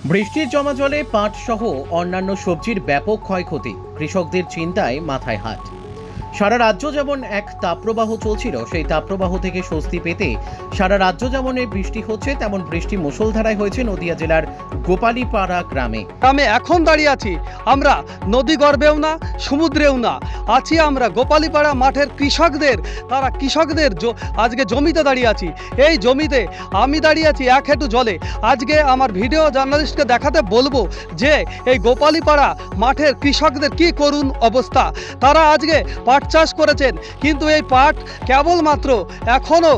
বৃষ্টির জমা জলে পাট সহ অন্যান্য সবজির ব্যাপক ক্ষয়ক্ষতি, কৃষকদের চিন্তায় মাথায় হাত। সারা রাজ্য যেমন এক তাপপ্রবাহ চলছিল, সেই তাপপ্রবাহ থেকে স্বস্তি পেতে সারা রাজ্য যেমন বৃষ্টি হচ্ছে, তেমন বৃষ্টি মুষলধারায় হয়েছে নদিয়া জেলার গোপালীপাড়া গ্রামে। আমি এখন দাঁড়িয়ে আছি, আমরা নদী গর্ভেও না, সমুদ্রেও না, আছি আমরা গোপালীপাড়া মাঠের কৃষকদের আজকে জমিতে দাঁড়িয়ে আছি। এই জমিতে আমি দাঁড়িয়ে আছি এক হেঁটু জলে। আজকে আমার ভিডিও জার্নালিস্টকে দেখাতে বলবো যে এই গোপালীপাড়া মাঠের কৃষকদের কি করুণ অবস্থা। তারা আজকে পাট চাষ করেছেন, কিন্তু এই পাট কেবলমাত্র এখনও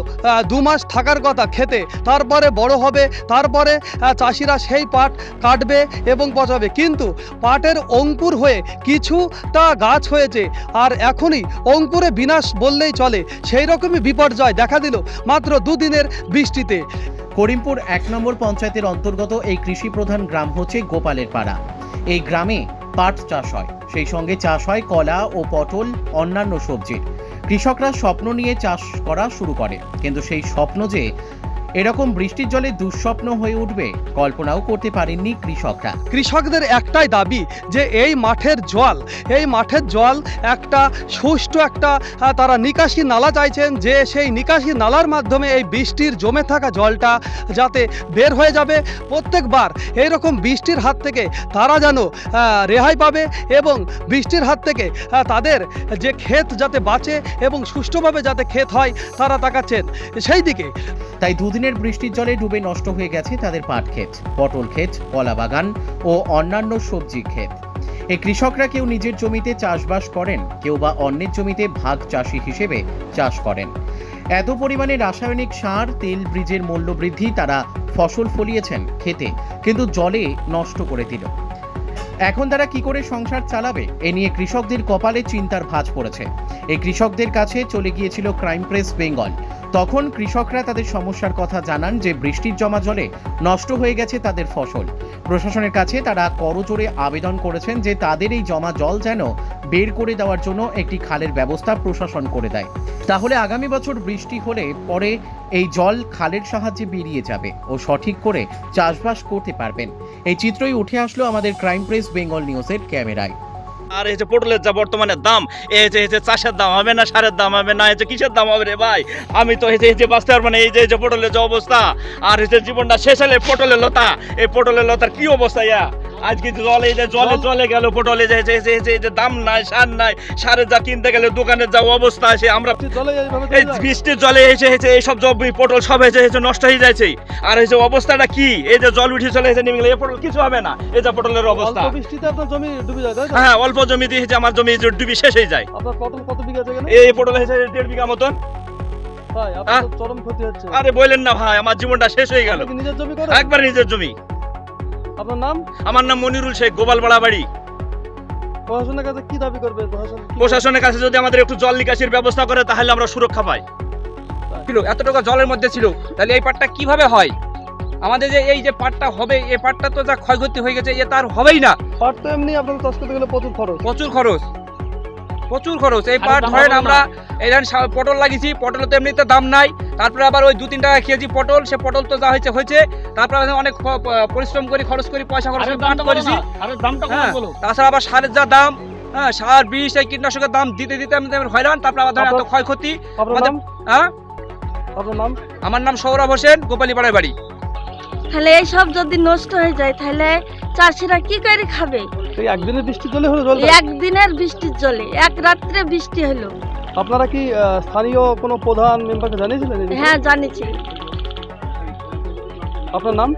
2 মাস থাকার কথা খেতে, তারপরে বড় হবে, তারপরে চাষিরা সেই পাট কাটবে এবং পচাবে। কিন্তু পাটের অঙ্কুর হয়ে কিছুটা গাছ হয়েছে, আর এখনই অঙ্কুরে বিনাশ বললেই চলে। সেই রকমই বিপর্যয় দেখা দিল মাত্র 2 দিনের বৃষ্টিতে। করিমপুর 1 নম্বর পঞ্চায়েতের অন্তর্গত এই কৃষি প্রধান গ্রাম হচ্ছে গোপালের পাড়া। এই গ্রামে পাট চাষ হয়, সেই সঙ্গে চাষ হয় কলা ও পটল, অন্যান্য সবজির। কৃষকরা স্বপ্ন নিয়ে চাষ করা শুরু করে, কিন্তু সেই স্বপ্ন যে এরকম বৃষ্টির জলে দুঃস্বপ্ন হয়ে উঠবে, কল্পনাও করতে পারেননি কৃষকরা। কৃষকদের একটাই দাবি যে এই মাঠের জল একটা সুষ্ঠু তারা নিকাশি নালা চাইছেন, যে সেই নিকাশি নালার মাধ্যমে এই বৃষ্টির জমে থাকা জলটা যাতে বের হয়ে যাবে। প্রত্যেকবার এইরকম বৃষ্টির হাত থেকে তারা যেন রেহাই পাবে এবং বৃষ্টির হাত থেকে তাদের যে ক্ষেত যাতে বাঁচে এবং সুষ্ঠুভাবে যাতে ক্ষেত হয়, তারা তাকাচ্ছেন সেই দিকে। তাই 2 দিনের বৃষ্টির জলে ডুবে নষ্ট হয়ে গেছে তাদের পাট ক্ষেত, পটল ক্ষেত, কলা বাগান ও অন্যান্য সবজি ক্ষেত। এই কৃষকরা কেউ নিজের জমিতে চাষবাস করেন, কেউ বা অন্যের জমিতে ভাগ চাষি হিসেবে চাষ করেন। এত পরিমাণে রাসায়নিক সার, তেল বীজের মূল্য বৃদ্ধি, তারা ফসল ফলিয়েছেন খেতে, কিন্তু জলে নষ্ট করে দিল। এখন তারা কি করে সংসার চালাবে, এ নিয়ে কৃষকদের কপালে চিন্তার ভাঁজ পড়েছে। এই কৃষকদের কাছে চলে গিয়েছিল ক্রাইম প্রেস বেঙ্গল। তখন কৃষকরা তাদের সমস্যার কথা জানান যে বৃষ্টির জমা জলে নষ্ট হয়ে গেছে তাদের ফসল। প্রশাসনের কাছে তারা করজোড়ে আবেদন করেছেন যে তাদের এই জমা জল যেন বের করে দেওয়ার জন্য একটি খালের ব্যবস্থা প্রশাসন করে দেয়। তাহলে আগামী বছর বৃষ্টি হলে পরে এই জল খালের সাহায্যে বেরিয়ে যাবে ও সঠিক করে চাষবাস করতে পারবেন। এই চিত্রই উঠে আসলো আমাদের ক্রাইম প্রেস বেঙ্গল নিউজের ক্যামেরায়। আর এই যে পটলের যা বর্তমানে দাম, এই যে চাষের দাম হবে না, সারের দাম হবে না, এই যে কিসের দাম হবে রে ভাই? আমি তো এই যে বাঁচতে পারবো না। এই যে পটলের যে অবস্থা, আর এই যে জীবনটা শেষ হলে পটলের লতা, এই পটলের লতার কি অবস্থা ইয়া আজকে জলে গেল পটলে, যে দাম নাই, সার নাই, সারে যা কিনতে গেলে দোকানের যা অবস্থা আছে, আমরা এই বৃষ্টির জলে এসে এইসব পটল সব এসে নষ্ট হয়ে যাচ্ছে। আর এই যে অবস্থাটা কি, এই যে জল উঠে চলে এসে নেমে গেলে এই পটল কিছু হবে না। এই যে পটলের অবস্থা, বৃষ্টিতে আপনার জমি ডুবে যায়? হ্যাঁ, অল্প জমি দিয়ে আমার জমি ডুবি শেষ হয়ে যায়। আপনার পটল কত বিঘা আছে? এই পটল হয়েছে 1.5 বিঘা মতন। ভাই আপনার চরম ক্ষতি হচ্ছে। আরে বলেন না ভাই, আমার জীবনটা শেষ হয়ে গেল। নিজের জমি করে? একবার নিজের জমি। আপনার নাম? আমার নাম মনিরুল শেখ, গোপালপাড়া বাড়ি। প্রশাসনের কাছে কি দাবি করবে? প্রশাসনের কাছে যদি আমাদের একটু জল নিকাশির ব্যবস্থা করে, তাহলে আমরা সুরক্ষা পাই। এতটুকু জলের মধ্যে ছিল, তাহলে এই পাটটা কিভাবে হয়? আমাদের যে এই যে পাটটা হবে, এই পাটটা তো যা ক্ষয়ক্ষতি হয়ে গেছে, এ তার হবেই না। পাট তো এমনি আপনাদের চাষ করতে গেলে প্রচুর খরচ। এই পাট ধরেন আমরা এই পটল লাগিয়েছি, পটল তো এমনিতে দাম নাই, তারপরে আবার ওই 2-3 টাকা কেজি পটল, সে পটল তো যা হয়েছে, তারপরে অনেক পরিশ্রম করে, খরচ করে, পয়সা খরচ করে পাট করেছি। তাছাড়া আবার সারের যা দাম, হ্যাঁ, সার, বিষ, এই কীটনাশকের দাম দিতে আমি হয়রান। তারপরে আবার এত ক্ষয়ক্ষতি। হ্যাঁ, আমার নাম সৌরভ হোসেন, গোপালীপাড়ার বাড়ি। তাহলে এইসব যদি নষ্ট হয়ে যায়, তাহলে চাষিরা কি করে খাবে? একদিনের বৃষ্টির জলে হলো? একদিনের বৃষ্টির জলে, এক রাত্রে বৃষ্টি হলো। আপনারা কি স্থানীয় কোনো প্রধান মেম্বারকে জানিয়েছিলেন? হ্যাঁ, জানিয়েছি। আপনার নাম?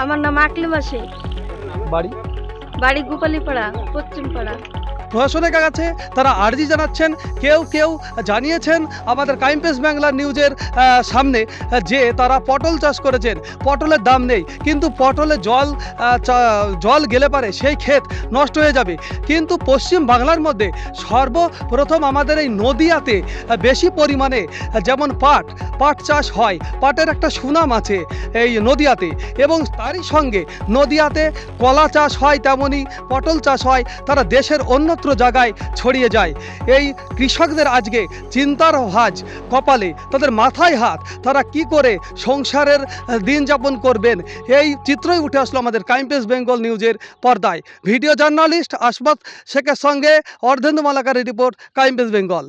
আমার নাম আকলিমা শেখ, বাড়ি গোপালীপাড়া, পশ্চিমপাড়া। প্রশাসনের কাছে তারা আর্জি জানাচ্ছেন। কেউ জানিয়েছেন আমাদের ক্রাইম প্রেস বাংলা নিউজের সামনে যে তারা পটল চাষ করেছেন, পটলের দাম নেই, কিন্তু পটলে জল গেলে পারে সেই ক্ষেত নষ্ট হয়ে যাবে। কিন্তু পশ্চিম বাংলার মধ্যে সর্বপ্রথম আমাদের এই নদিয়াতে বেশি পরিমাণে যেমন পাট চাষ হয়, পাটের একটা সুনাম আছে এই নদিয়াতে, এবং তারই সঙ্গে নদিয়াতে কলা চাষ হয়, তেমনি পটল চাষ হয়। তারা দেশের অন্যতম সর্বত্র জায়গায় ছড়িয়ে যায়। এই কৃষকদের আজকে চিন্তার ভাঁজ কপালে, তাদের মাথায় হাত, তারা কি করে সংসারের দিন যাপন করবেন, এই চিত্রই উঠে আসলো আমাদের ক্রাইম প্রেস বেঙ্গল নিউজের পর্দায়। ভিডিও জার্নালিস্ট আসবাত শেখের সঙ্গে অর্ধেন্দু মালাকারের রিপোর্ট, ক্রাইম প্রেস বেঙ্গল।